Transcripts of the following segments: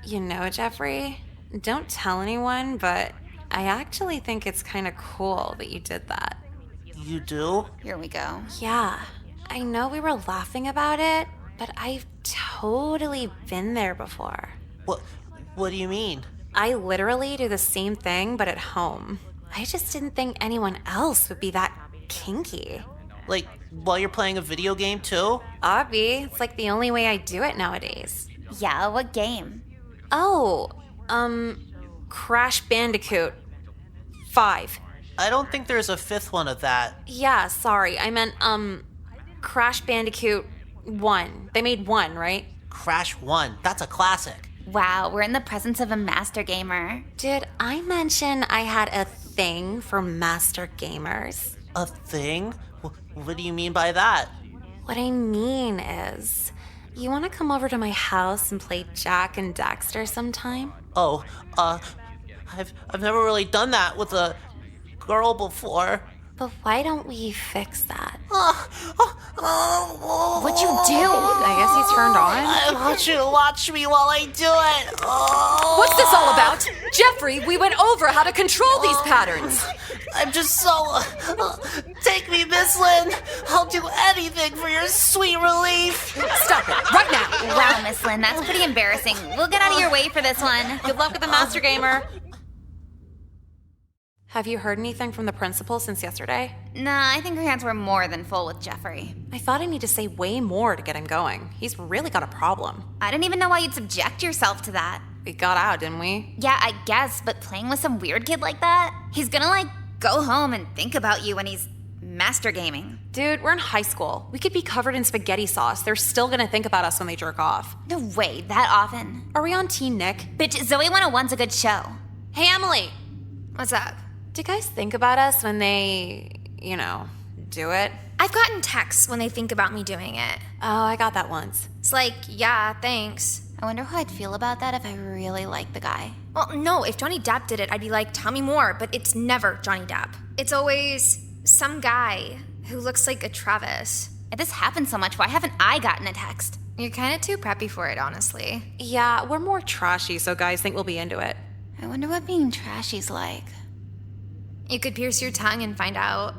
You know, Jeffrey, don't tell anyone, but I actually think it's kind of cool that you did that. You do? Here we go. Yeah, I know we were laughing about it, but I've totally been there before. What do you mean? I literally do the same thing, but at home. I just didn't think anyone else would be that kinky. Like, while you're playing a video game too? Obvi, it's like the only way I do it nowadays. Yeah, what game? Oh, Crash Bandicoot 5. I don't think there's a fifth one of that. Yeah, sorry, I meant, Crash Bandicoot 1. They made 1, right? Crash 1, that's a classic. Wow, we're in the presence of a master gamer. Did I mention I had a thing for master gamers? A thing? What do you mean by that? What I mean is, you want to come over to my house and play Jak and Daxter sometime? Oh, I've never really done that with a girl before. But why don't we fix that? What'd you do? I guess he's turned on. I want you to watch me while I do it. What's this all about? Jeffrey, we went over how to control these patterns. I'm just so... take me, Miss Lynn. I'll do anything for your sweet relief. Stop it, right now. Wow, Miss Lynn, that's pretty embarrassing. We'll get out of your way for this one. Good luck with the master gamer. Have you heard anything from the principal since yesterday? Nah, I think her hands were more than full with Jeffrey. I thought I need to say way more to get him going. He's really got a problem. I didn't even know why you'd subject yourself to that. We got out, didn't we? Yeah, I guess, but playing with some weird kid like that, he's gonna, go home and think about you when he's master gaming. Dude, we're in high school. We could be covered in spaghetti sauce. They're still gonna think about us when they jerk off. No way, that often. Are we on Teen Nick? Bitch, Zoe 101's a good show. Hey, Emily! What's up? Do guys think about us when they, do it? I've gotten texts when they think about me doing it. Oh, I got that once. It's like, yeah, thanks. I wonder how I'd feel about that if I really liked the guy. Well, no, if Johnny Depp did it, I'd be like, tell me more, but it's never Johnny Depp. It's always some guy who looks like a Travis. If this happens so much, why haven't I gotten a text? You're kind of too preppy for it, honestly. Yeah, we're more trashy, so guys think we'll be into it. I wonder what being trashy's like. You could pierce your tongue and find out.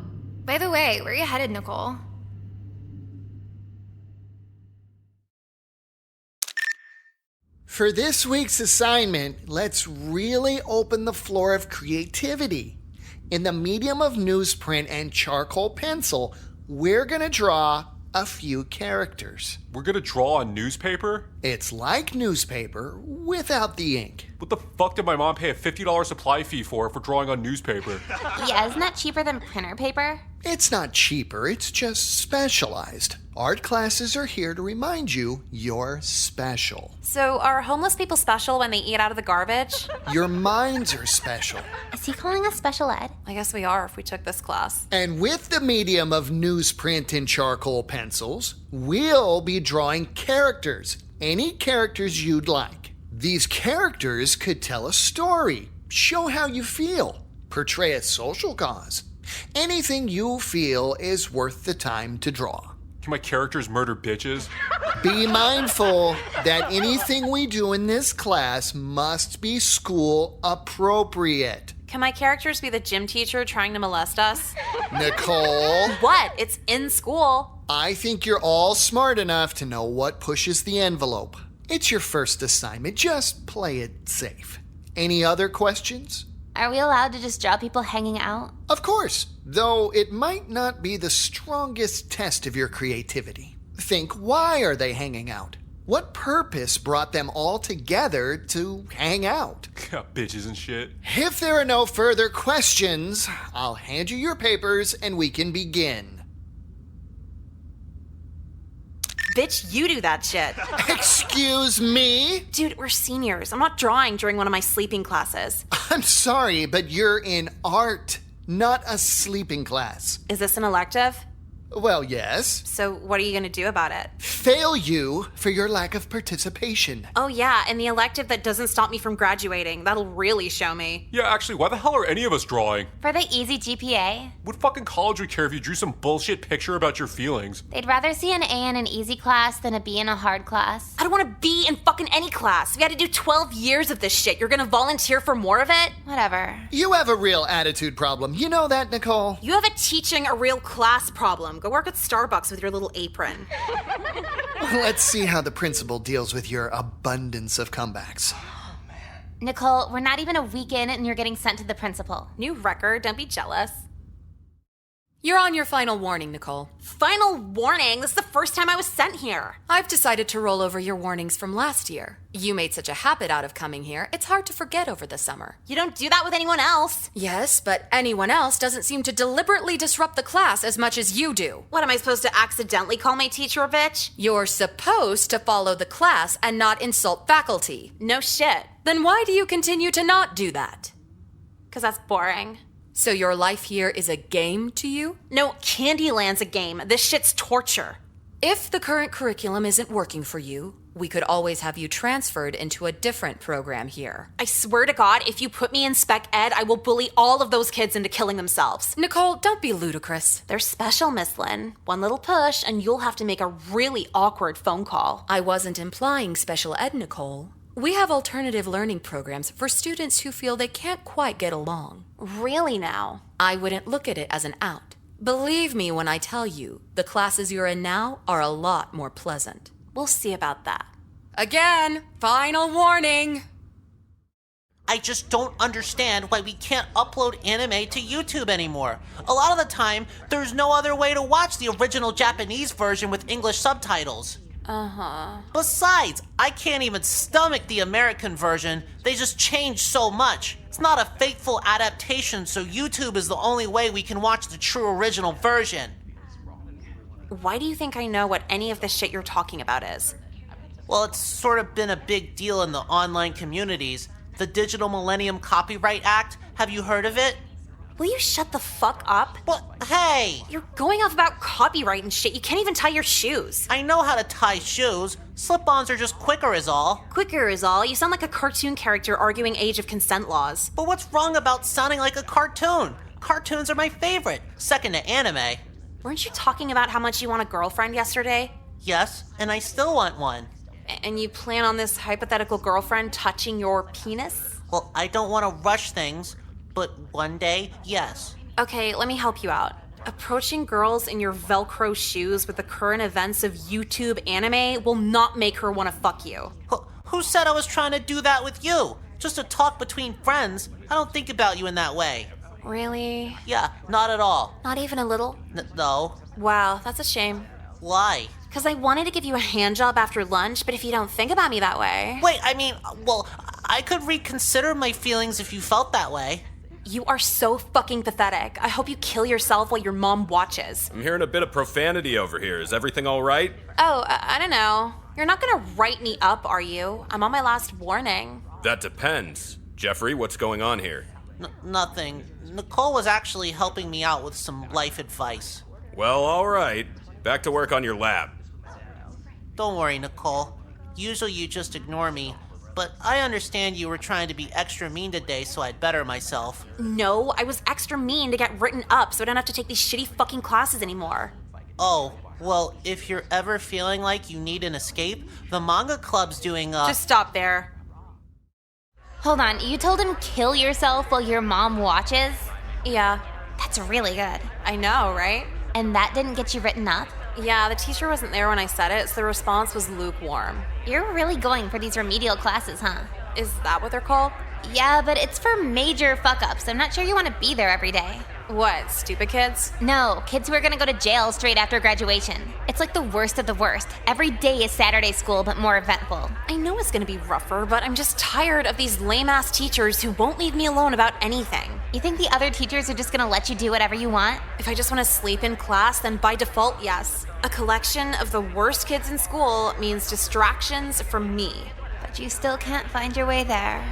By the way, where are you headed, Nicole? For this week's assignment, let's really open the floor of creativity. In the medium of newsprint and charcoal pencil, we're going to draw a few characters. We're gonna draw on newspaper? It's like newspaper without the ink. What the fuck did my mom pay a $50 supply fee for drawing on newspaper? Yeah, isn't that cheaper than printer paper? It's not cheaper, it's just specialized. Art classes are here to remind you you're special. So are homeless people special when they eat out of the garbage? Your minds are special. Is he calling us special ed? I guess we are if we took this class. And with the medium of newsprint and charcoal pencils, we'll be drawing characters. Any characters you'd like. These characters could tell a story, show how you feel, portray a social cause. Anything you feel is worth the time to draw. Can my characters murder bitches? Be mindful that anything we do in this class must be school appropriate. Can my characters be the gym teacher trying to molest us? Nicole, What? It's in school. I think you're all smart enough to know what pushes the envelope. It's your first assignment. Just play it safe. Any other questions? Are we allowed to just draw people hanging out? Of course, though it might not be the strongest test of your creativity. Think, why are they hanging out? What purpose brought them all together to hang out? Bitches and shit. If there are no further questions, I'll hand you your papers and we can begin. Bitch, you do that shit. Excuse me? Dude, we're seniors. I'm not drawing during one of my sleeping classes. I'm sorry, but you're in art, not a sleeping class. Is this an elective? Well, yes. So what are you gonna do about it? Fail you for your lack of participation. Oh yeah, and the elective that doesn't stop me from graduating. That'll really show me. Yeah, actually, why the hell are any of us drawing? For the easy GPA, What fucking college would care if you drew some bullshit picture about your feelings? they'd rather see an A in an easy class than a B in a hard class. I don't wanna be in fucking any class. We had to do 12 years of this shit. You're gonna volunteer for more of it? Whatever. You have a real attitude problem. You know that, Nicole? You have a teaching a real class problem. Go work at Starbucks with your little apron. Let's see how the principal deals with your abundance of comebacks. Nicole, we're not even a week in and you're getting sent to the principal. New record, don't be jealous. You're on your final warning, Nicole. Final warning, this is the first time I was sent here. I've decided to roll over your warnings from last year. You made such a habit out of coming here, it's hard to forget over the summer. You don't do that with anyone else. Yes, but anyone else doesn't seem to deliberately disrupt the class as much as you do. What, am I supposed to accidentally call my teacher a bitch? You're supposed to follow the class and not insult faculty. No shit. Then why do you continue to not do that? Because that's boring. So your life here is a game to you? No, Candyland's a game. This shit's torture. If the current curriculum isn't working for you, we could always have you transferred into a different program here. I swear to God, if you put me in spec ed, I will bully all of those kids into killing themselves. Nicole, don't be ludicrous. They're special, Miss Lynn. One little push, and you'll have to make a really awkward phone call. I wasn't implying special ed, Nicole. We have alternative learning programs for students who feel they can't quite get along. Really now? I wouldn't look at it as an out. Believe me when I tell you, the classes you're in now are a lot more pleasant. We'll see about that. Again, final warning. I just don't understand why we can't upload anime to YouTube anymore. A lot of the time, there's no other way to watch the original Japanese version with English subtitles. Besides, I can't even stomach the American version. They just changed so much. It's not a faithful adaptation, so YouTube is the only way we can watch the true original version. Why do you think I know what any of this shit you're talking about is? Well, it's sort of been a big deal in the online communities. The Digital Millennium Copyright Act, have you heard of it? Will you shut the fuck up? Well, hey! You're going off about copyright and shit. You can't even tie your shoes. I know how to tie shoes. Slip-ons are just quicker is all. Quicker is all. You sound like a cartoon character arguing age of consent laws. But what's wrong about sounding like a cartoon? Cartoons are my favorite, second to anime. Weren't you talking about how much you want a girlfriend yesterday? Yes, and I still want one. And you plan on this hypothetical girlfriend touching your penis? Well, I don't want to rush things, but one day, yes. Okay, let me help you out. Approaching girls in your Velcro shoes with the current events of YouTube anime will not make her want to fuck you. Who said I was trying to do that with you? Just a talk between friends. I don't think about you in that way. Really? Yeah, not at all. Not even a little? No. Wow, that's a shame. Why? Because I wanted to give you a hand job after lunch, but if you don't think about me that way... Wait, I mean, well, I could reconsider my feelings if you felt that way. You are so fucking pathetic. I hope you kill yourself while your mom watches. I'm hearing a bit of profanity over here. Is everything all right? Oh, I don't know. You're not gonna write me up, are you? I'm on my last warning. That depends. Jeffrey, what's going on here? Nothing. Nicole was actually helping me out with some life advice. Well, all right. Back to work on your lab. Don't worry, Nicole. Usually you just ignore me, but I understand you were trying to be extra mean today, so I'd better myself. No, I was extra mean to get written up so I don't have to take these shitty fucking classes anymore. Oh, well, if you're ever feeling like you need an escape, the manga club's doing Just stop there. Hold on, you told him kill yourself while your mom watches? Yeah, That's really good. I know, right? And that didn't get you written up? Yeah, the teacher wasn't there when I said it, so the response was lukewarm. You're really going for these remedial classes, huh? Is that what they're called? Yeah, but it's for major fuck-ups. I'm not sure you want to be there every day. What, stupid kids? No, kids who are gonna go to jail straight after graduation. It's like the worst of the worst. Every day is Saturday school, but more eventful. I know it's gonna be rougher, but I'm just tired of these lame-ass teachers who won't leave me alone about anything. You think the other teachers are just gonna let you do whatever you want? If I just want to sleep in class, then by default, yes. A collection of the worst kids in school means distractions from me. But you still can't find your way there.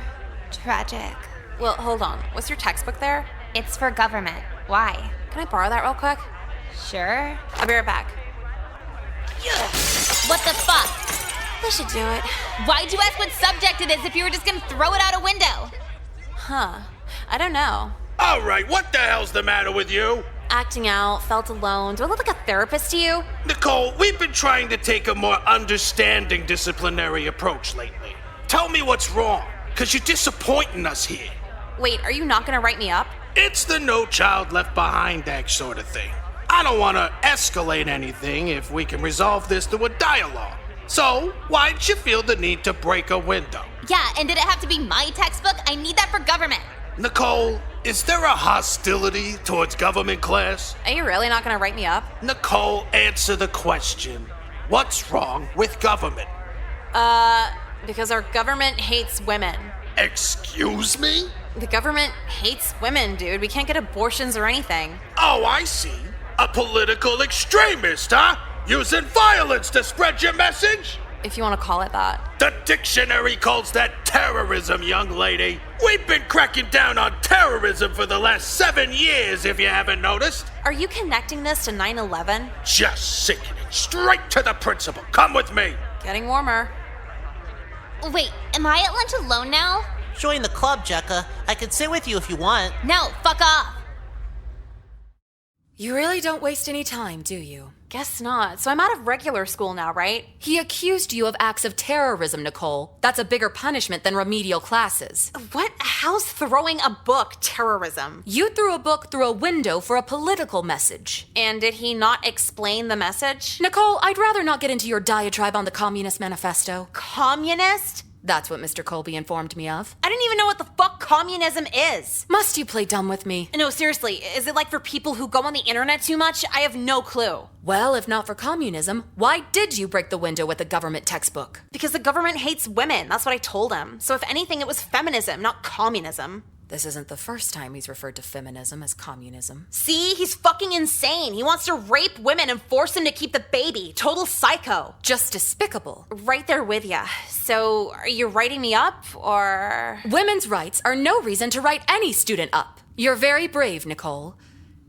Tragic. Well, hold on. What's your textbook there? It's for government. Why? Can I borrow that real quick? Sure. I'll be right back. What the fuck? This should do it. Why'd you ask what subject it is if you were just gonna throw it out a window? Huh. I don't know. All right, what the hell's the matter with you? Acting out, felt alone. Do I look like a therapist to you? Nicole, we've been trying to take a more understanding disciplinary approach lately. Tell me what's wrong, because you're disappointing us here. Wait, are you not gonna write me up? It's the No Child Left Behind Act sort of thing. I don't want to escalate anything if we can resolve this through a dialogue. So, why'd you feel the need to break a window? Yeah, and did it have to be my textbook? I need that for government. Nicole, is there a hostility towards government class? Are you really not gonna write me up? Nicole, answer the question. What's wrong with government? Because our government hates women. Excuse me? The government hates women, dude. We can't get abortions or anything. Oh, I see. A political extremist, huh? Using violence to spread your message? If you want to call it that. The dictionary calls that terrorism, young lady. We've been cracking down on terrorism for the last 7 years, if you haven't noticed. Are you connecting this to 9/11? Just sickening. Straight to the principal. Come with me. Getting warmer. Wait, am I at lunch alone now? Join the club, Jekka. I could sit with you if you want. No, fuck off. You really don't waste any time, do you? Guess not. So I'm out of regular school now, right? He accused you of acts of terrorism, Nicole. That's a bigger punishment than remedial classes. What? How's throwing a book terrorism? You threw a book through a window for a political message. And did he not explain the message? Nicole, I'd rather not get into your diatribe on the Communist Manifesto. Communist? That's what Mr. Colby informed me of. I didn't even know what the fuck communism is. Must you play dumb with me? No, seriously, is it like for people who go on the internet too much? I have no clue. Well, if not for communism, why did you break the window with a government textbook? Because the government hates women. That's what I told him. So if anything, it was feminism, not communism. This isn't the first time he's referred to feminism as communism. See? He's fucking insane. He wants to rape women and force them to keep the baby. Total psycho. Just despicable. Right there with ya. So, are you writing me up, or...? Women's rights are no reason to write any student up. You're very brave, Nicole.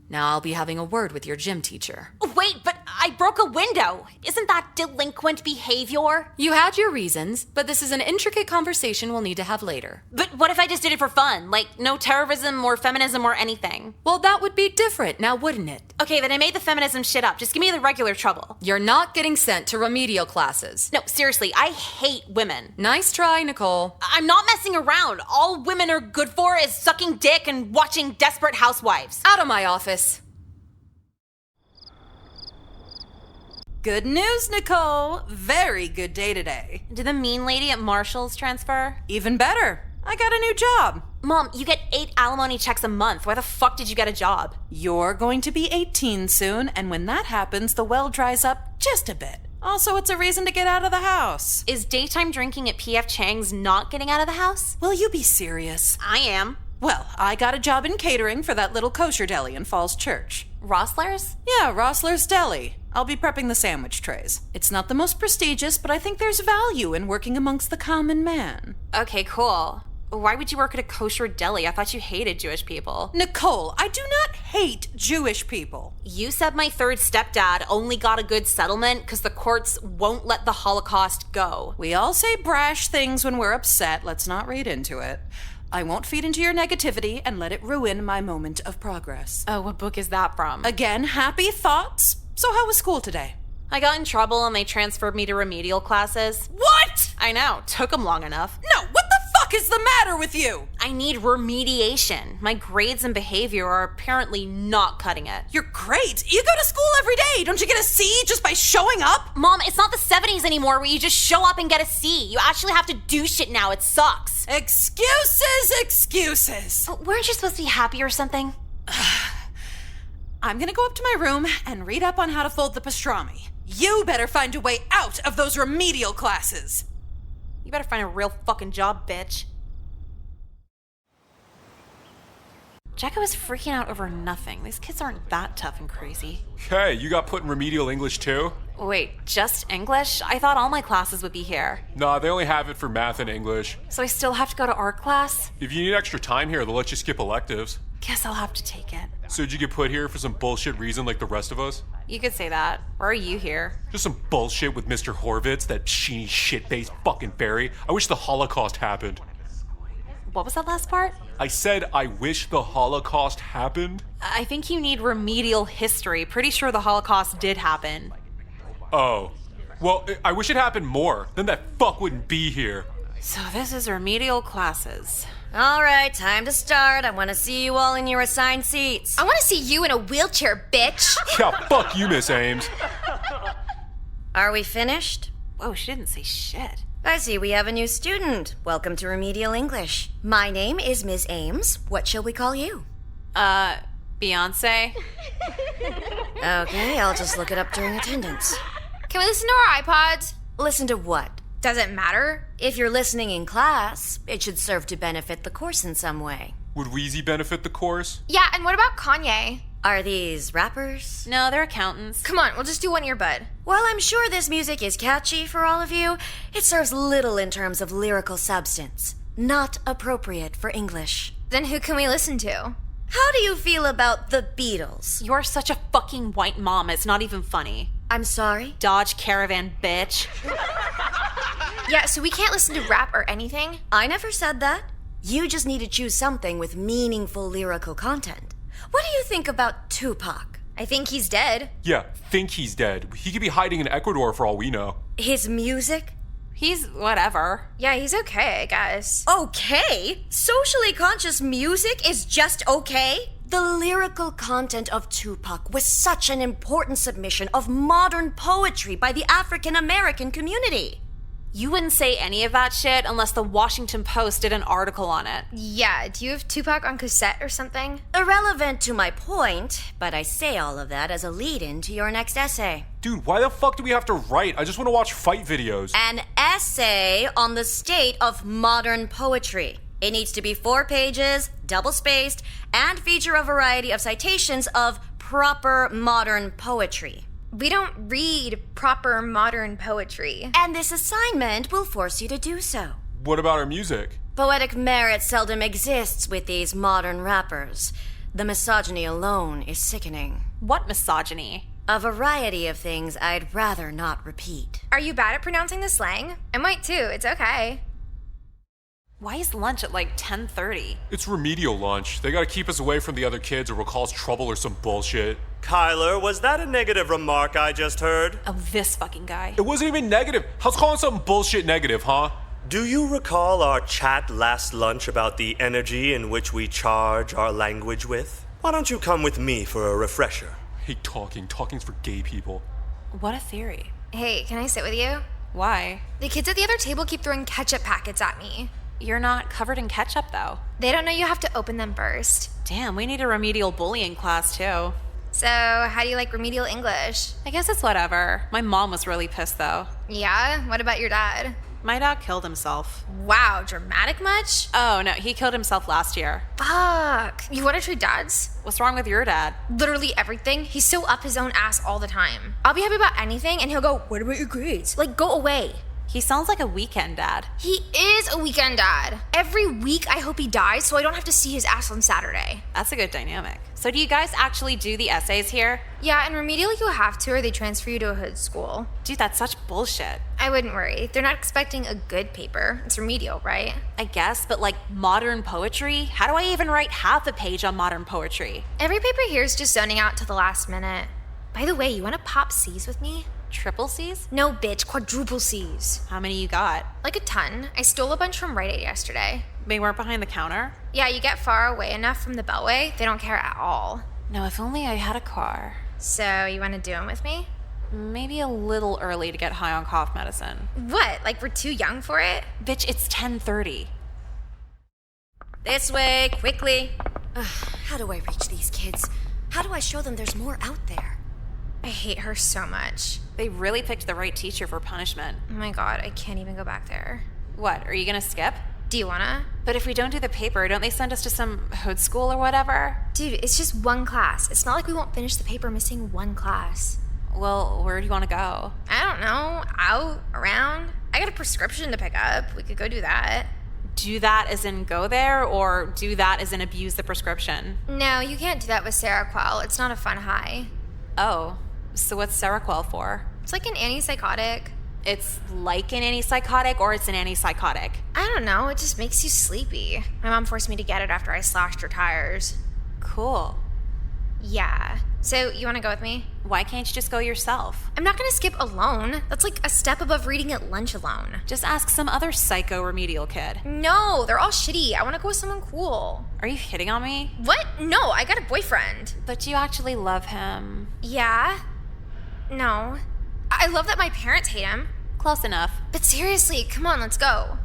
Now I'll be having a word with your gym teacher. Wait, but I broke a window. Isn't that delinquent behavior? You had your reasons, but this is an intricate conversation we'll need to have later. But what if I just did it for fun? Like, no terrorism or feminism or anything? Well, that would be different, now wouldn't it? Okay, then I made the feminism shit up. Just give me the regular trouble. You're not getting sent to remedial classes. No, seriously, I hate women. Nice try, Nicole. I'm not messing around. All women are good for is sucking dick and watching Desperate Housewives. Out of my office. Good news, Nicole. Very good day today. Did the mean lady at Marshall's transfer? Even better. I got a new job. Mom, you get 8 alimony checks a month. Why the fuck did you get a job? You're going to be 18 soon, and when that happens, the well dries up just a bit. Also, it's a reason to get out of the house. Is daytime drinking at P.F. Chang's not getting out of the house? Will you be serious? I am. Well, I got a job in catering for that little kosher deli in Falls Church. Rossler's? Yeah, Rossler's Deli. I'll be prepping the sandwich trays. It's not the most prestigious, but I think there's value in working amongst the common man. Okay, cool. Why would you work at a kosher deli? I thought you hated Jewish people. Nicole, I do not hate Jewish people. You said my third stepdad only got a good settlement because the courts won't let the Holocaust go. We all say brash things when we're upset. Let's not read into it. I won't feed into your negativity and let it ruin my moment of progress. Oh, what book is that from? Again, happy thoughts. So how was school today? I got in trouble and they transferred me to remedial classes. What? I know, took them long enough. No, what the fuck is the matter with you? I need remediation. My grades and behavior are apparently not cutting it. Your grades? You go to school every day. Don't you get a C just by showing up? Mom, it's not the 70s anymore where you just show up and get a C. You actually have to do shit now. It sucks. Excuses, excuses. But weren't you supposed to be happy or something? I'm gonna go up to my room and read up on how to fold the pastrami. You better find a way out of those remedial classes. You better find a real fucking job, bitch. Jekka was freaking out over nothing. These kids aren't that tough and crazy. Hey, you got put in remedial English too? Wait, just English? I thought all my classes would be here. Nah, they only have it for math and English. So I still have to go to art class? If you need extra time here, they'll let you skip electives. Guess I'll have to take it. So did you get put here for some bullshit reason like the rest of us? You could say that. Why are you here? Just some bullshit with Mr. Horvitz, that sheeny shit-faced fucking fairy. I wish the Holocaust happened. What was that last part? I said I wish the Holocaust happened? I think you need remedial history. Pretty sure the Holocaust did happen. Oh. Well, I wish it happened more. Then that fuck wouldn't be here. So this is remedial classes. All right, time to start. I want to see you all in your assigned seats. I want to see you in a wheelchair, bitch. Yeah, fuck you, Miss Ames. Are we finished? Whoa, she didn't say shit. I see we have a new student. Welcome to Remedial English. My name is Miss Ames. What shall we call you? Beyonce? Okay, I'll just look it up during attendance. Can we listen to our iPods? Listen to what? Does it matter? If you're listening in class, it should serve to benefit the course in some way. Would Wheezy benefit the course? Yeah, and what about Kanye? Are these rappers? No, they're accountants. Come on, we'll just do one earbud. While I'm sure this music is catchy for all of you, it serves little in terms of lyrical substance. Not appropriate for English. Then who can we listen to? How do you feel about the Beatles? You're such a fucking white mom, it's not even funny. I'm sorry? Dodge Caravan, bitch. Yeah, so we can't listen to rap or anything? I never said that. You just need to choose something with meaningful lyrical content. What do you think about Tupac? I think he's dead. Yeah, think he's dead. He could be hiding in Ecuador for all we know. His music? He's whatever. Yeah, he's okay, I guess. Okay? Socially conscious music is just okay? The lyrical content of Tupac was such an important submission of modern poetry by the African American community. You wouldn't say any of that shit unless the Washington Post did an article on it. Yeah, do you have Tupac on cassette or something? Irrelevant to my point, but I say all of that as a lead-in to your next essay. Dude, why the fuck do we have to write? I just want to watch fight videos. An essay on the state of modern poetry. It needs to be 4 pages, double-spaced, and feature a variety of citations of proper modern poetry. We don't read proper modern poetry. And this assignment will force you to do so. What about our music? Poetic merit seldom exists with these modern rappers. The misogyny alone is sickening. What misogyny? A variety of things I'd rather not repeat. Are you bad at pronouncing the slang? I might too, it's okay. Why is lunch at like 10:30? It's remedial lunch. They gotta keep us away from the other kids or we'll cause trouble or some bullshit. Kyler, was that a negative remark I just heard? Oh, this fucking guy. It wasn't even negative. How's calling something bullshit negative, huh? Do you recall our chat last lunch about the energy in which we charge our language with? Why don't you come with me for a refresher? I hate talking. Talking's for gay people. What a theory. Hey, can I sit with you? Why? The kids at the other table keep throwing ketchup packets at me. You're not covered in ketchup, though. They don't know you have to open them first. Damn, we need a remedial bullying class, too. So, how do you like remedial English? I guess it's whatever. My mom was really pissed, though. Yeah? What about your dad? My dad killed himself. Wow, dramatic much? Oh, no, he killed himself last year. Fuck. You want to trade dads? What's wrong with your dad? Literally everything. He's so up his own ass all the time. I'll be happy about anything, and he'll go, what about your grades? Like, go away. He sounds like a weekend dad. He is a weekend dad. Every week I hope he dies so I don't have to see his ass on Saturday. That's a good dynamic. So do you guys actually do the essays here? Yeah, in remedial you have to or they transfer you to a hood school. Dude, that's such bullshit. I wouldn't worry. They're not expecting a good paper. It's remedial, right? I guess, but like modern poetry? How do I even write half a page on modern poetry? Every paper here is just zoning out to the last minute. By the way, you want to pop C's with me? Triple C's? No, bitch, quadruple C's. How many you got? Like a ton. I stole a bunch from Rite Aid yesterday. They weren't behind the counter? Yeah, you get far away enough from the Beltway, they don't care at all. No, if only I had a car. So, you want to do them with me? Maybe a little early to get high on cough medicine. What? Like we're too young for it? Bitch, it's 10:30. This way, quickly. How do I reach these kids? How do I show them there's more out there? I hate her so much. They really picked the right teacher for punishment. Oh my god, I can't even go back there. What, are you gonna skip? Do you wanna? But if we don't do the paper, don't they send us to some hood school or whatever? Dude, it's just one class. It's not like we won't finish the paper missing one class. Well, where do you want to go? I don't know. Out, around. I got a prescription to pick up. We could go do that. Do that as in go there, or do that as in abuse the prescription? No, you can't do that with Seroquel. It's not a fun high. Oh, so what's Seroquel for? It's like an antipsychotic. It's like an antipsychotic, or it's an antipsychotic? I don't know, it just makes you sleepy. My mom forced me to get it after I slashed her tires. Cool. Yeah. So, you wanna go with me? Why can't you just go yourself? I'm not gonna skip alone. That's like a step above reading at lunch alone. Just ask some other psycho remedial kid. No, they're all shitty. I wanna go with someone cool. Are you hitting on me? What? No, I got a boyfriend. But do you actually love him? Yeah. No. I love that my parents hate him. Close enough. But seriously, come on, let's go.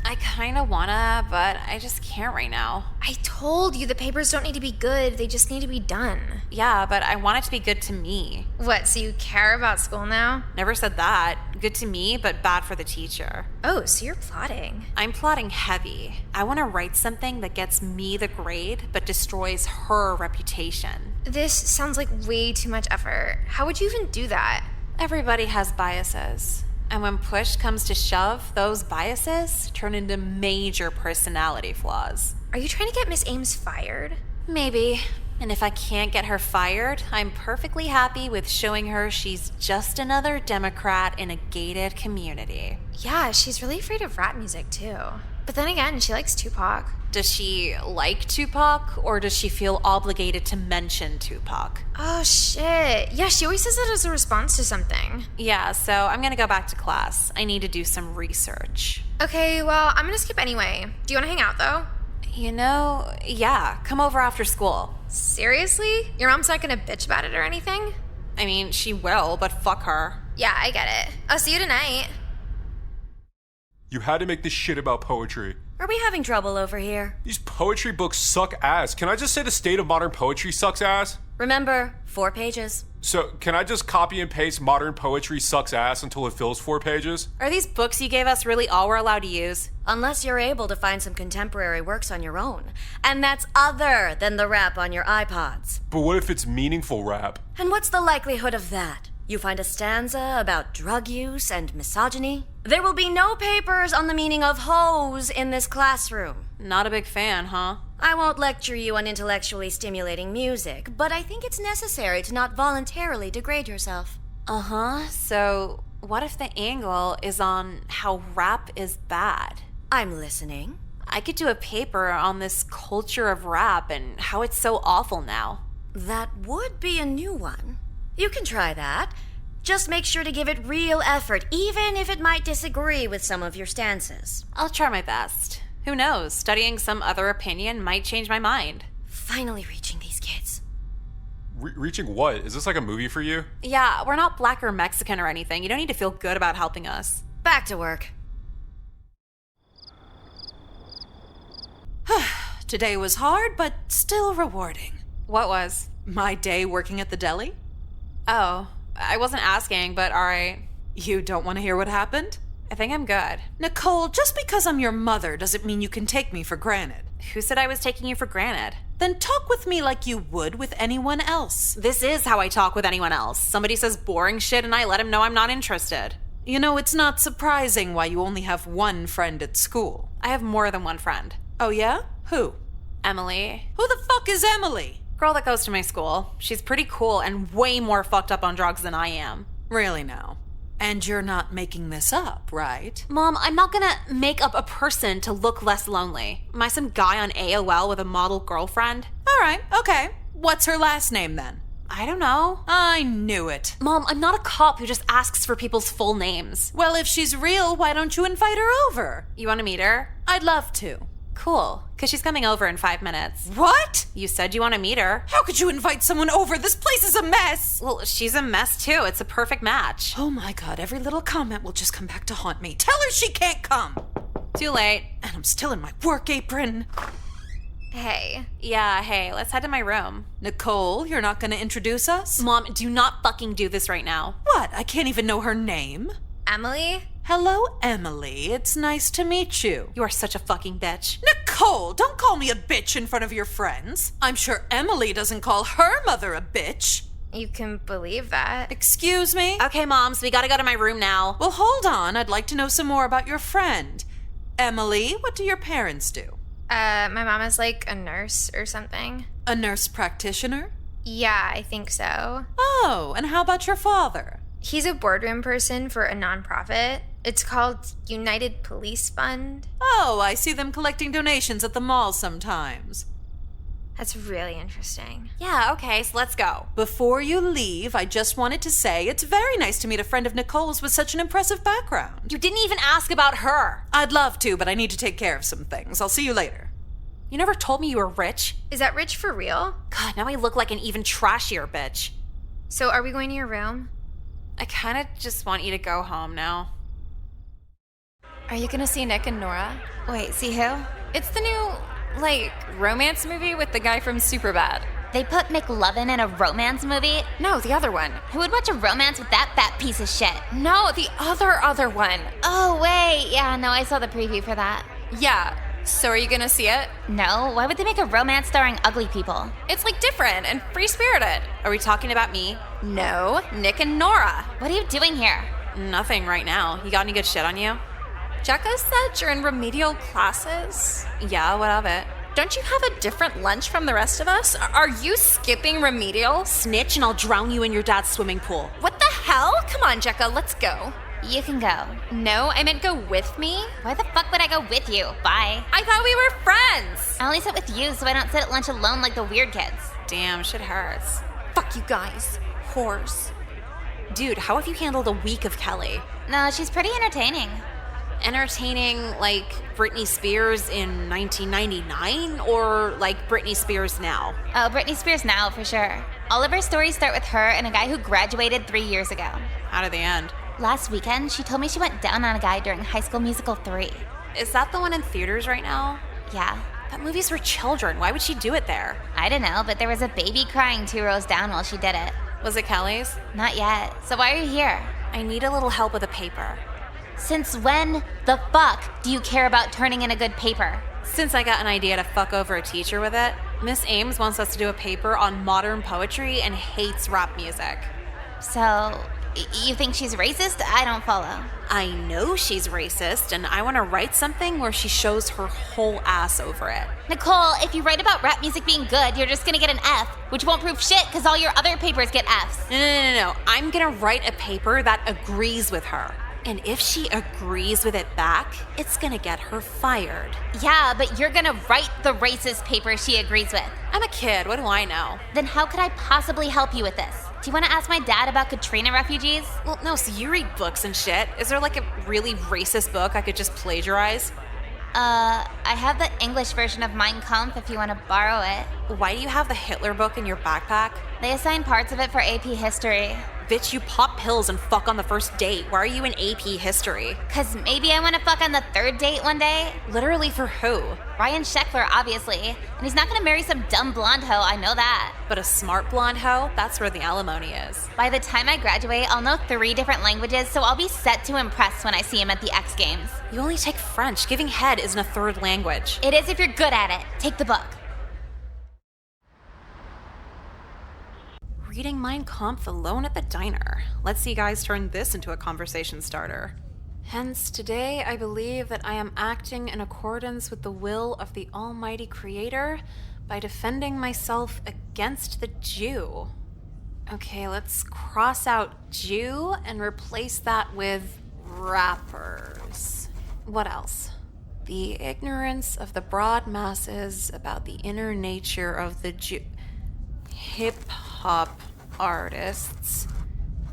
I kinda wanna, but I just can't right now. I told you the papers don't need to be good, they just need to be done. Yeah, but I want it to be good to me. What, so you care about school now? Never said that. Good to me, but bad for the teacher. Oh, so you're plotting. I'm plotting heavy. I want to write something that gets me the grade, but destroys her reputation. This sounds like way too much effort. How would you even do that? Everybody has biases. And when push comes to shove, those biases turn into major personality flaws. Are you trying to get Miss Ames fired? Maybe. And if I can't get her fired, I'm perfectly happy with showing her she's just another Democrat in a gated community. Yeah, she's really afraid of rap music too. But then again, she likes Tupac. Does she like Tupac, or does she feel obligated to mention Tupac? Oh shit. Yeah, she always says that as a response to something. Yeah, so I'm gonna go back to class. I need to do some research. Okay, well, I'm gonna skip anyway. Do you wanna hang out though? You know, yeah, come over after school. Seriously? Your mom's not gonna bitch about it or anything? I mean, she will, but fuck her. Yeah, I get it. I'll see you tonight. You had to make this shit about poetry. Are we having trouble over here? These poetry books suck ass. Can I just say the state of modern poetry sucks ass? Remember, 4 pages. So, can I just copy and paste modern poetry sucks ass until it fills 4 pages? Are these books you gave us really all we're allowed to use? Unless you're able to find some contemporary works on your own. And that's other than the rap on your iPods. But what if it's meaningful rap? And what's the likelihood of that? You find a stanza about drug use and misogyny? There will be no papers on the meaning of hoes in this classroom. Not a big fan, huh? I won't lecture you on intellectually stimulating music, but I think it's necessary to not voluntarily degrade yourself. Uh-huh. So, what if the angle is on how rap is bad? I'm listening. I could do a paper on this culture of rap and how it's so awful now. That would be a new one. You can try that. Just make sure to give it real effort, even if it might disagree with some of your stances. I'll try my best. Who knows? Studying some other opinion might change my mind. Finally reaching these kids. Reaching what? Is this like a movie for you? Yeah, we're not black or Mexican or anything. You don't need to feel good about helping us. Back to work. Today was hard, but still rewarding. What was? My day working at the deli. Oh, I wasn't asking, but alright. You don't want to hear what happened? I think I'm good. Nicole, just because I'm your mother doesn't mean you can take me for granted. Who said I was taking you for granted? Then talk with me like you would with anyone else. This is how I talk with anyone else. Somebody says boring shit and I let him know I'm not interested. You know, it's not surprising why you only have one friend at school. I have more than one friend. Oh yeah? Who? Emily. Who the fuck is Emily? Girl that goes to my school. She's pretty cool and way more fucked up on drugs than I am. Really now? And you're not making this up, right? Mom, I'm not gonna make up a person to look less lonely. Am I some guy on AOL with a model girlfriend? All right, okay. What's her last name then? I don't know. I knew it. Mom, I'm not a cop who just asks for people's full names. Well, if she's real, why don't you invite her over? You wanna meet her? I'd love to. Cool, because she's coming over in 5 minutes. What? You said you want to meet her. How could you invite someone over? This place is a mess. Well, she's a mess too. It's a perfect match. Oh my god, every little comment will just come back to haunt me. Tell her she can't come. Too late. And I'm still in my work apron. Hey. Yeah, hey, let's head to my room. Nicole, you're not gonna introduce us? Mom, do not fucking do this right now. What? I can't even know her name? Emily? Hello, Emily. It's nice to meet you. You are such a fucking bitch. Nicole, don't call me a bitch in front of your friends. I'm sure Emily doesn't call her mother a bitch. You can believe that. Excuse me? Okay, Moms, we gotta go to my room now. Well, hold on. I'd like to know some more about your friend. Emily, what do your parents do? My mom is like a nurse or something. A nurse practitioner? Yeah, I think so. Oh, and how about your father? He's a boardroom person for a nonprofit. It's called United Police Fund. Oh, I see them collecting donations at the mall sometimes. That's really interesting. Yeah, okay, so let's go. Before you leave, I just wanted to say it's very nice to meet a friend of Nicole's with such an impressive background. You didn't even ask about her. I'd love to, but I need to take care of some things. I'll see you later. You never told me you were rich. Is that rich for real? God, now I look like an even trashier bitch. So are we going to your room? I kind of just want you to go home now. Are you gonna see Nick and Nora? Wait, see who? It's the new, romance movie with the guy from Superbad. They put McLovin in a romance movie? No, the other one. Who would watch a romance with that fat piece of shit? No, the other one. Oh, wait. Yeah, no, I saw the preview for that. Yeah. So are you gonna see it? No, why would they make a romance starring ugly people? It's different and free-spirited. Are we talking about me? No, Nick and Nora. What are you doing here? Nothing right now. You got any good shit on you? Jekka said you're in remedial classes. Yeah, what of it? Don't you have a different lunch from the rest of us? Are you skipping remedial? Snitch and I'll drown you in your dad's swimming pool. What the hell? Come on, Jekka, let's go. You can go. No, I meant go with me. Why the fuck would I go with you? Bye. I thought we were friends. I only sit with you so I don't sit at lunch alone like the weird kids. Damn, shit hurts. Fuck you guys. Whores. Dude, how have you handled a week of Kelly? No, she's pretty entertaining. Entertaining like Britney Spears in 1999 or like Britney Spears now? Oh, Britney Spears now, for sure. All of her stories start with her and a guy who graduated 3 years ago. How did they end? Last weekend, she told me she went down on a guy during High School Musical 3. Is that the one in theaters right now? Yeah. That movie's for children. Why would she do it there? I don't know, but there was a baby crying 2 rows down while she did it. Was it Kelly's? Not yet. So why are you here? I need a little help with a paper. Since when the fuck do you care about turning in a good paper? Since I got an idea to fuck over a teacher with it, Miss Ames wants us to do a paper on modern poetry and hates rap music. So, you think she's racist? I don't follow. I know she's racist, and I want to write something where she shows her whole ass over it. Nicole, if you write about rap music being good, you're just gonna get an F, which won't prove shit because all your other papers get Fs. No. I'm gonna write a paper that agrees with her. And if she agrees with it back, it's gonna get her fired. Yeah, but you're gonna write the racist paper she agrees with. I'm a kid, what do I know? Then how could I possibly help you with this? Do you want to ask my dad about Katrina refugees? Well, no, so you read books and shit. Is there like a really racist book I could just plagiarize? I have the English version of Mein Kampf if you want to borrow it. Why do you have the Hitler book in your backpack? They assign parts of it for AP history. Bitch, you pop pills and fuck on the first date. Why are you in AP history? Cause maybe I want to fuck on the third date one day. Literally for who? Ryan Sheckler, obviously. And he's not gonna marry some dumb blonde hoe, I know that. But a smart blonde hoe? That's where the alimony is. By the time I graduate, I'll know 3 different languages, so I'll be set to impress when I see him at the X Games. You only take French. Giving head isn't a third language. It is if you're good at it. Take the book. Reading Mein Kampf alone at the diner. Let's see guys turn this into a conversation starter. Hence, today I believe that I am acting in accordance with the will of the Almighty Creator by defending myself against the Jew. Okay, let's cross out Jew and replace that with rappers. What else? The ignorance of the broad masses about the inner nature of the Jew. Hip-hop artists,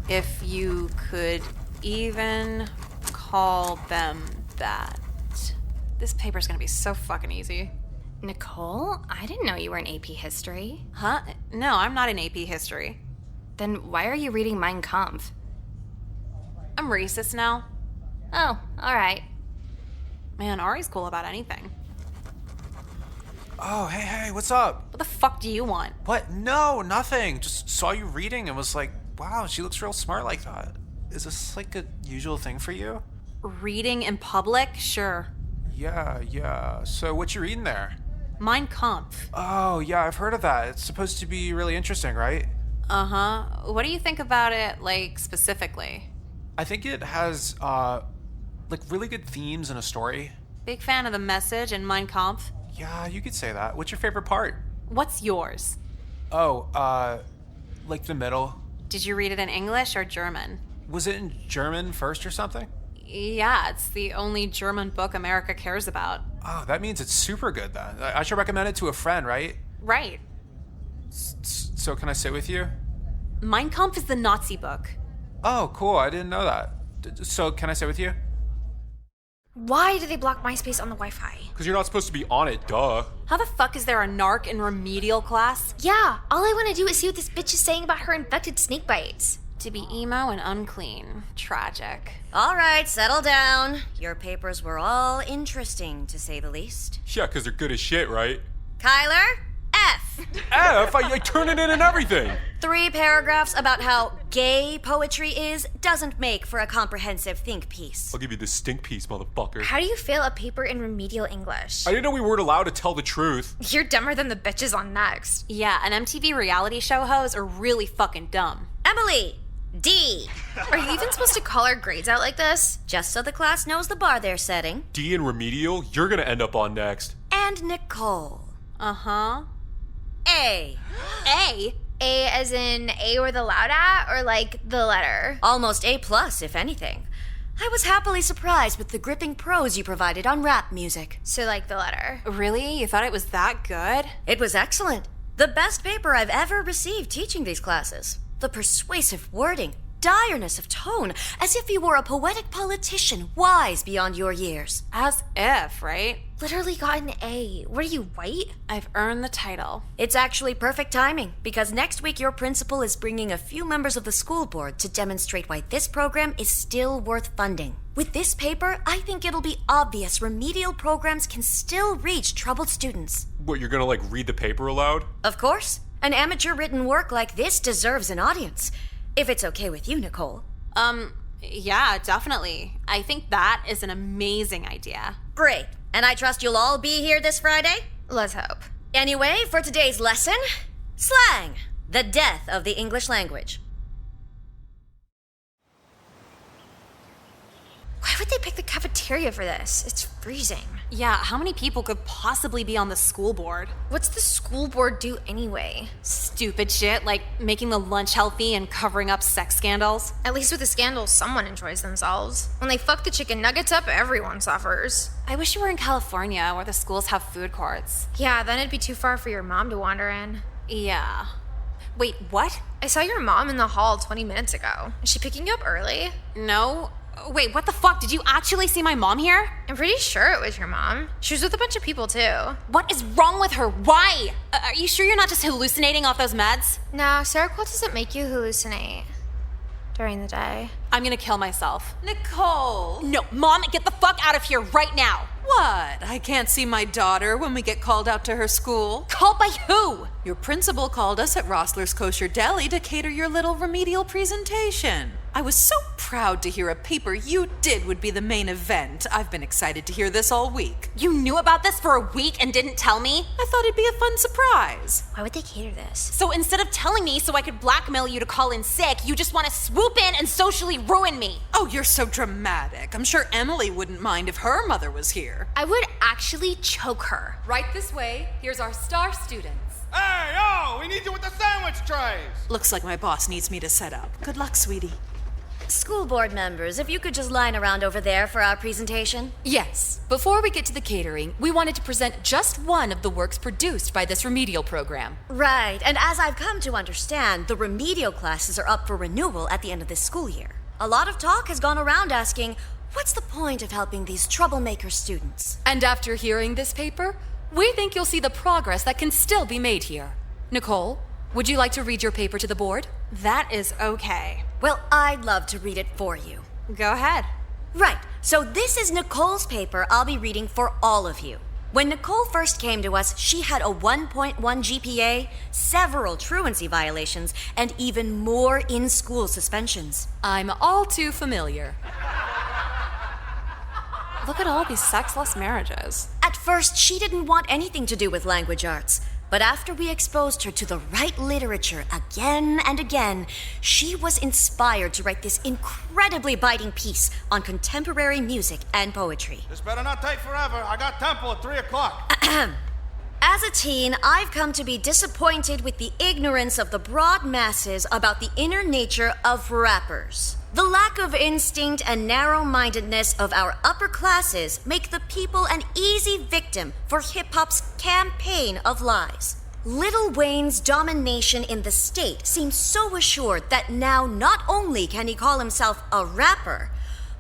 if you could even call them that. This paper's gonna be so fucking easy. Nicole, I didn't know you were in AP history. Huh? No, I'm not in AP history. Then why are you reading Mein Kampf? I'm racist now. Oh, alright. Man, Ari's cool about anything. Oh, hey, what's up? What the fuck do you want? What? No, nothing. Just saw you reading and was like, wow, she looks real smart like that. Is this like a usual thing for you? Reading in public? Sure. Yeah. So what you reading there? Mein Kampf. Oh, yeah, I've heard of that. It's supposed to be really interesting, right? Uh-huh. What do you think about it, like, specifically? I think it has, like, really good themes and a story. Big fan of the message and Mein Kampf. Yeah, you could say that. What's your favorite part? What's yours? Oh, like the middle. Did you read it in English or German? Was it in German first or something? Yeah, it's the only German book America cares about. Oh, that means it's super good then. I should recommend it to a friend, right? Right. So can I sit with you? Mein Kampf is the Nazi book. Oh, cool. I didn't know that. So can I sit with you? Why do they block MySpace on the Wi-Fi? Because you're not supposed to be on it, duh. How the fuck is there a narc in remedial class? Yeah, all I want to do is see what this bitch is saying about her infected snake bites. To be emo and unclean. Tragic. All right, settle down. Your papers were all interesting, to say the least. Yeah, because they're good as shit, right? Kyler, F. F? I turn it in and everything. 3 paragraphs about how gay poetry is doesn't make for a comprehensive think piece. I'll give you the stink piece, motherfucker. How do you fail a paper in remedial English? I didn't know we weren't allowed to tell the truth. You're dumber than the bitches on Next. Yeah, and MTV reality show hoes are really fucking dumb. Emily, D. Are you even supposed to call our grades out like this? Just so the class knows the bar they're setting. D in remedial, you're gonna end up on Next. And Nicole. Uh-huh. A. A? A as in A or the loud at, or like the letter? Almost A+, if anything. I was happily surprised with the gripping prose you provided on rap music. So like the letter. Really? You thought it was that good? It was excellent. The best paper I've ever received teaching these classes. The persuasive wording, direness of tone, as if you were a poetic politician wise beyond your years. As if, right? Literally got an A. What are you, white? I've earned the title. It's actually perfect timing, because next week your principal is bringing a few members of the school board to demonstrate why this program is still worth funding. With this paper, I think it'll be obvious remedial programs can still reach troubled students. What, you're gonna, like, read the paper aloud? Of course. An amateur-written work like this deserves an audience. If it's okay with you, Nicole. Yeah, definitely. I think that is an amazing idea. Great. And I trust you'll all be here this Friday? Let's hope. Anyway, for today's lesson, slang, the death of the English language. Why would they pick the cafeteria for this? It's freezing. Yeah, how many people could possibly be on the school board? What's the school board do anyway? Stupid shit, like making the lunch healthy and covering up sex scandals. At least with the scandals, someone enjoys themselves. When they fuck the chicken nuggets up, everyone suffers. I wish you were in California where the schools have food courts. Yeah, then it'd be too far for your mom to wander in. Yeah. Wait, what? I saw your mom in the hall 20 minutes ago. Is she picking you up early? No. Wait, what the fuck? Did you actually see my mom here? I'm pretty sure it was your mom. She was with a bunch of people too. What is wrong with her? Why? Are you sure you're not just hallucinating off those meds? No, Seroquel doesn't make you hallucinate during the day. I'm gonna kill myself. Nicole! No, Mom, get the fuck out of here right now! What? I can't see my daughter when we get called out to her school? Called by who? Your principal called us at Rossler's Kosher Deli to cater your little remedial presentation. I was so proud to hear a paper you did would be the main event. I've been excited to hear this all week. You knew about this for a week and didn't tell me? I thought it'd be a fun surprise. Why would they cater this? So instead of telling me so I could blackmail you to call in sick, you just want to swoop in and socially ruin me. Oh, you're so dramatic. I'm sure Emily wouldn't mind if her mother was here. I would actually choke her. Right this way, here's our star students. Hey, yo, we need you with the sandwich trays. Looks like my boss needs me to set up. Good luck, sweetie. School board members, if you could just line around over there for our presentation. Yes. Before we get to the catering, we wanted to present just one of the works produced by this remedial program. Right, and as I've come to understand, the remedial classes are up for renewal at the end of this school year. A lot of talk has gone around asking, what's the point of helping these troublemaker students? And after hearing this paper, we think you'll see the progress that can still be made here. Nicole, would you like to read your paper to the board? That is okay. Well, I'd love to read it for you. Go ahead. Right, so this is Nicole's paper I'll be reading for all of you. When Nicole first came to us, she had a 1.1 GPA, several truancy violations, and even more in-school suspensions. I'm all too familiar. Look at all these sexless marriages. At first, she didn't want anything to do with language arts. But after we exposed her to the right literature again and again, she was inspired to write this incredibly biting piece on contemporary music and poetry. This better not take forever. I got temple at 3 o'clock. As a teen, I've come to be disappointed with the ignorance of the broad masses about the inner nature of rappers. The lack of instinct and narrow-mindedness of our upper classes make the people an easy victim for hip-hop's campaign of lies. Lil Wayne's domination in the state seems so assured that now not only can he call himself a rapper,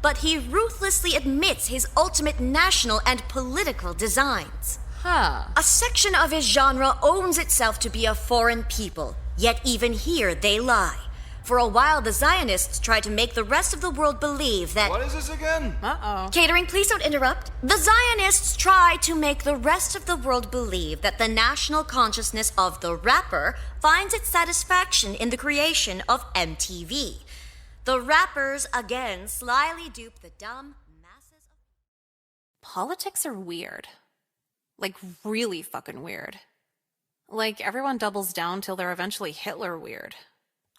but he ruthlessly admits his ultimate national and political designs. A section of his genre owns itself to be a foreign people, yet even here they lie. For a while, the Zionists tried to make the rest of the world believe that... What is this again? Catering, please don't interrupt. The Zionists tried to make the rest of the world believe that the national consciousness of the rapper finds its satisfaction in the creation of MTV. The rappers again slyly dupe the dumb masses of... Politics are weird. Like, really fucking weird. Like, everyone doubles down till they're eventually Hitler weird.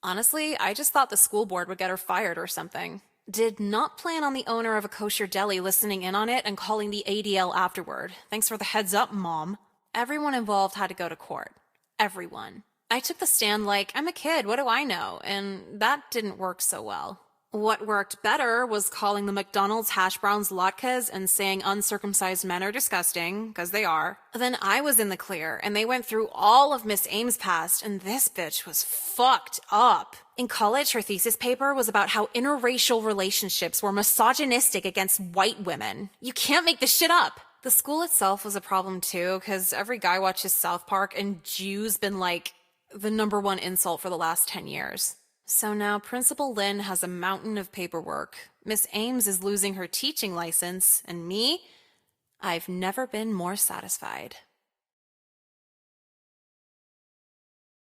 Honestly, I just thought the school board would get her fired or something. Did not plan on the owner of a kosher deli listening in on it and calling the ADL afterward. Thanks for the heads up, Mom. Everyone involved had to go to court. Everyone. I took the stand like, I'm a kid, what do I know? And that didn't work so well. What worked better was calling the McDonald's hash browns latkes and saying uncircumcised men are disgusting, because they are. Then I was in the clear, and they went through all of Miss Ames' past, and this bitch was fucked up. In college, her thesis paper was about how interracial relationships were misogynistic against white women. You can't make this shit up. The school itself was a problem too, because every guy watches South Park, and Jew's been like the #1 insult for the last 10 years. So now Principal Lynn has a mountain of paperwork. Miss Ames is losing her teaching license, and me? I've never been more satisfied.